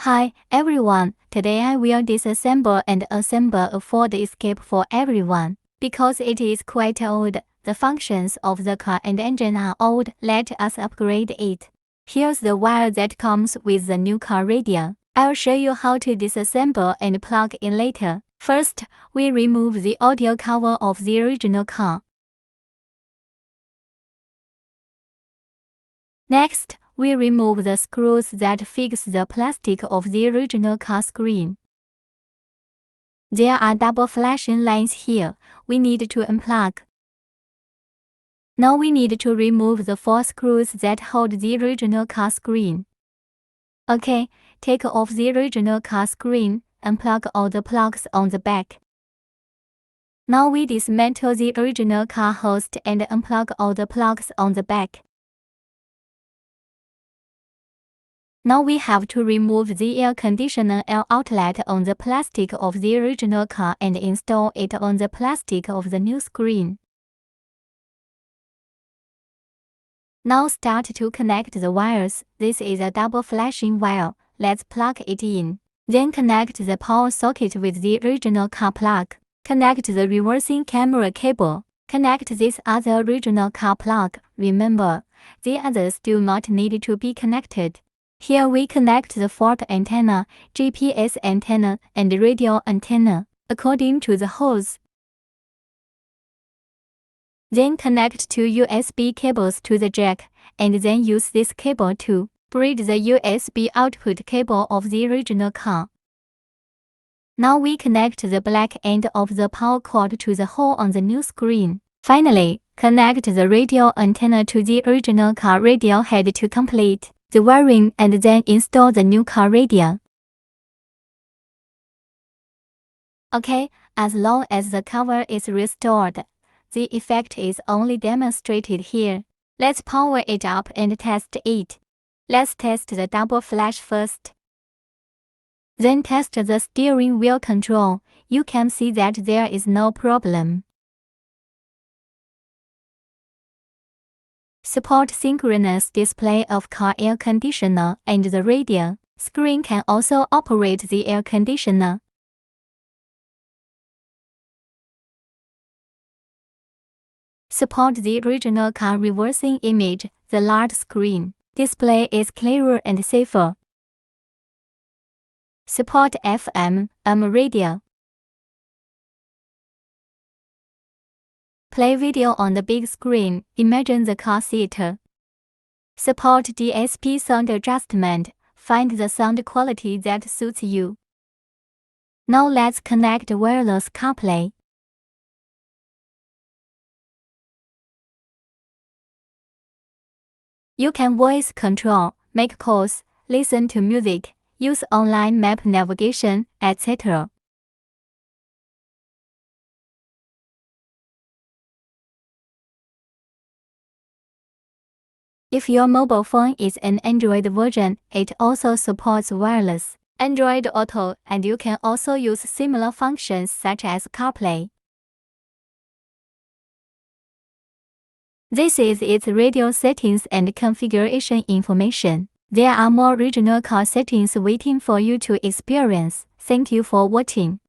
Hi everyone, today I will disassemble and assemble a Ford Escape for everyone. Because it is quite old, the functions of the car and engine are old, let us upgrade it. Here's the wire that comes with the new car radio. I'll show you how to disassemble and plug in later. First, we remove the audio cover of the original car. Next, we remove the screws that fix the plastic of the original car screen. There are double flashing lines here. We need to unplug. Now we need to remove the 4 screws that hold the original car screen. Okay, take off the original car screen, unplug all the plugs on the back. Now we dismantle the original car host and unplug all the plugs on the back. Now we have to remove the air conditioner air outlet on the plastic of the original car and install it on the plastic of the new screen. Now start to connect the wires. This is a double flashing wire. Let's plug it in. Then connect the power socket with the original car plug. Connect the reversing camera cable. Connect this other original car plug. Remember, the others do not need to be connected. Here we connect the Ford antenna, GPS antenna, and radio antenna, according to the holes. Then connect 2 USB cables to the jack, and then use this cable to bridge the USB output cable of the original car. Now we connect the black end of the power cord to the hole on the new screen. Finally, connect the radio antenna to the original car radio head to complete the wiring and then install the new car radio. Okay, as long as the cover is restored, the effect is only demonstrated here. Let's power it up and test it. Let's test the double flash first. Then test the steering wheel control. You can see that there is no problem. Support synchronous display of car air conditioner and the radio. Screen can also operate the air conditioner. Support the original car reversing image. The large screen display is clearer and safer. Support FM/AM radio. Play video on the big screen. Imagine the car seat. Support DSP sound adjustment. Find the sound quality that suits you. Now let's connect wireless CarPlay. You can voice control, make calls, listen to music, use online map navigation, etc. If your mobile phone is an Android version, it also supports wireless Android Auto, and you can also use similar functions such as CarPlay. This is its radio settings and configuration information. There are more original car settings waiting for you to experience. Thank you for watching.